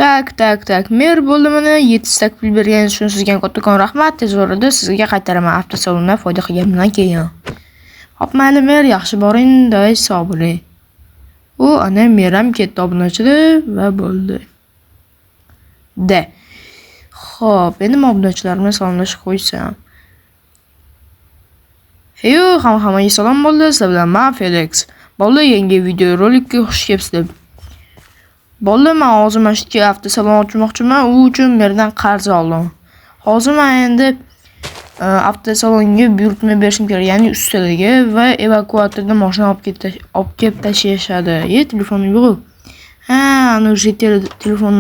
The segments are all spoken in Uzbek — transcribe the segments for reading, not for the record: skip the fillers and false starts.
Tak. Mer bo'limini 7 stak pul berganingiz uchun sizga kattakon rahmat. Tez orada sizga qaytaraman avtosalondan foyda qilganimdan keyin. Xo'p, mayli mer, yaxshi boring, day sog' bo'ling. Ana meram ketdi obunachilar va bo'ldi. Xo'p, endi obunachilar bilan salomlashib qo'ysam. Heyo, hammaga salom bo'ldi. Sizlar bilan men Felix. Bo'ldi, yangi video rolikka xush kelibsizlar. Bo'ldi, men hozir mana shu avtosalon ochmoqchiman, u uchun mendan qarz oldim. Hozir men endi avtosalonga buyurtma berishim kerak, ya'ni ustalarga va evakuatorda mashina olib kelib tashlashadi. Telefonim yo'q. Ana o'sha telefon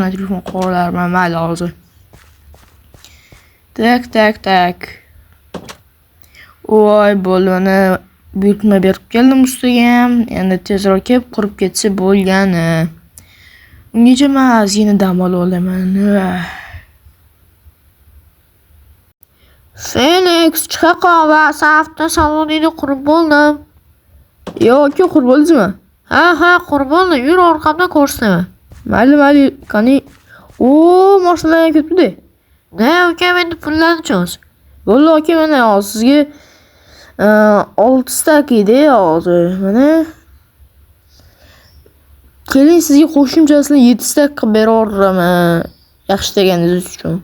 qo'yarman mayli hozir. Tak. Voy, bo'ldi, buyurtma berib keldim ustaga ham. Endi tezroq kelib qurib ketsa bo'lgani. Ungacha men ozgina dam olib olaman. Felix, chiqa va avtosalonini qurib bo'ldim. Yo'q, qurib bo'ldingizmi? Ha, qurib bo'ldim. Yur orqamdan ko'rsataman. Mayli, qani. Mashinalar ketdi. Uka, endi pullarni cho'z. Bo'ldi, aka, mana hozir sizga 6 stak edi hozir. Mana keling, sizga qo'shimchasini 7 stak qilib beraveraman. Yaxshi deganingiz uchun.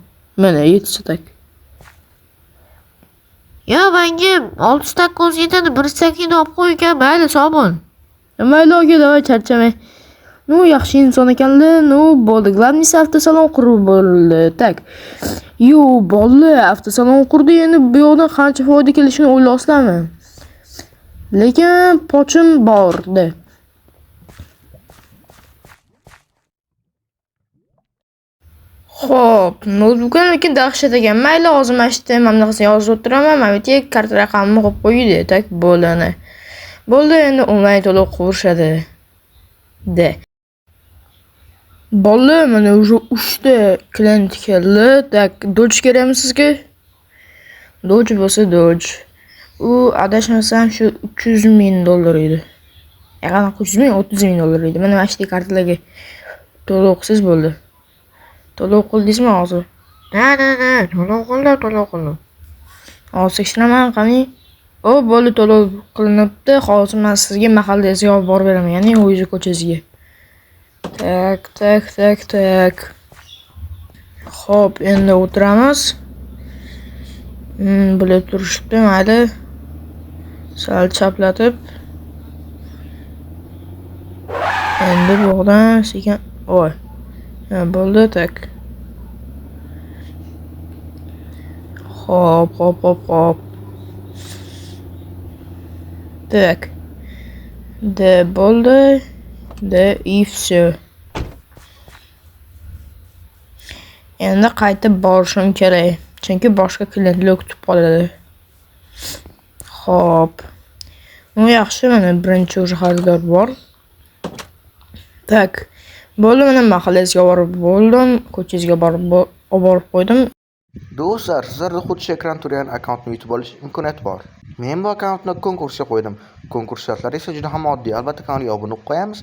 Mana 7 stak. Ya, menga 6 stak ko'z yetadi, 1 stakni olib qo'y ekan, mayli, sog' bo'l. Mayli, aka, davay charchamang. Yaxshi inson ekanlar. Bo'ldi. Glavniy avtosalon qurib bo'ldi. Tak. Bo'ldi, avtosalon qurdi, endi bu yoqdan qancha foyda kelishini o'ylaysizlarmi? Lekin pochim bordi. Xo'p, notebooklar lekin dahshat ekan. Mayli, hozir mana shu mamlakatni yozib o'tiraman. Mana bu yerga karta raqamini qo'yib qo'ydi. Tak, bo'ldi. Bo'ldi, endi onlayn to'lov qilishadi. Bo'ldi, mana o'sha 3 ta klient keldi. Tak, Dodge kerakmi sizga? Dodge bo'lsa Dodge. U adashmasam shu $300,000 edi. Qanaqa $300,000? $30,000 edi. Mana shu kartalarga to'lov qilsangiz bo'ldi. To'lov qildingizmi hozir? Na, to'lov qildim. Hozir tekshiraman, qani? Bo'ldi, to'lov qilinibdi. Hozir men sizga mahallangizga olib borib beraman, ya'ni o'zingiz ko'changizga. Tak. Xo'p, endi o'tiramiz. Bilib turishibdi, mayli. Sal chaplatib. Endi bu yoqdan sekin. Bo'ldi, tak. Xo'p. Так. Bo'ldi. И все. Endi qaytib borishim kerak, chunki boshqa klientlar kutib qoladi. Xo'p. Yaxshi, mana birinchi o'sha xaridor bor. Tak. Bo'ldi, mana mahallangizga borib bo'ldim, ko'changizga borib qo'ydim. Do'stlar, sizlarda xuddi ekran turgan akkauntni yutib olish imkoniyati bor. Men bu akkauntni konkursga qo'ydim. Konkurs shartlari esa juda ham oddiy. Albatta kanalga obuna bo'lib qo'yamiz,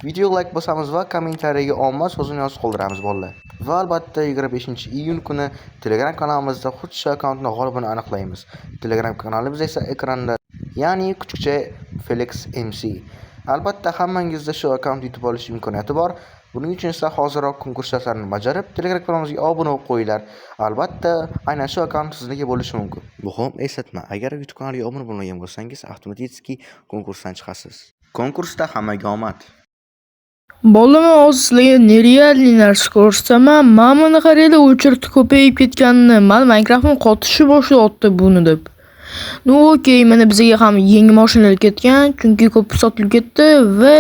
videoga like bosamiz va kommentariyaga omad so'zini yozib qoldiramiz bolalar. Va albatta 25-iyun kuni Telegram kanalimizda xuddi shu akkauntning g'olibini aniqlaymiz. Telegram kanalimiz esa ekranda, ya'ni kuchukcha Felix MC. Albatta hammangizda shu akkaunt yutib olish imkoniyati bor. Buning uchun esa hoziroq konkurs shartlarini bajarib, Telegram kanalimizga obuna bo'lib qo'yinglar. Albatta, aynan shu akkaunt sizniki bo'lishi mumkin. Muhim eslatma, agar YouTube kanaliga obuna bo'lmagan bo'lsangiz, avtomatik konkursdan chiqasiz. Konkursda hammaga omad. Bo'ldimi, hozir sizlarga nerealniy narsa ko'rsataman. Mana qaranglar, o'chirti ko'payib ketganini. Mana Minecraftning qotishi boshlayapti buni deb. Okey, mana bizga ham yangi mashinalar ketgan, chunki ko'p sotilib ketdi va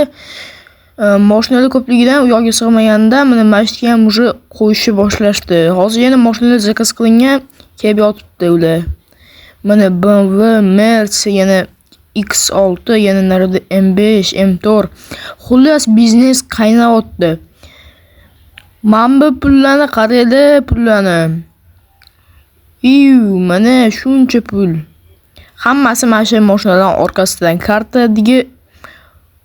mashinalar ko'pligidan u yoqqa sig'maganda mana mashinaga ham уже qo'yishni boshlashdi. Hozir yana mashinalar zakaz qilingan, kelib yotibdi ular. Mana BMW, Merc, yana X6, yana narida M5, M4. Xullas biznes qaynayapti. Mana bu pullarni qaranglar, pullarni. Mana shuncha pul. Hammasi mana shu mashinalarning orqasidan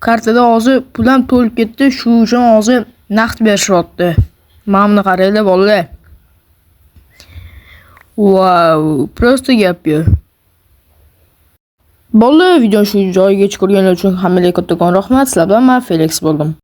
kartada hozir pulam to'lib ketdi, shu uchun hozir naqd berishyapti. Mana buni qaranglar bolalar. Wow, prosta gap yo. Bolalar, video shu joyigacha ko'rganlar uchun hammaga kattakon rahmat. Sizlar bilan men Felix bo'ldim.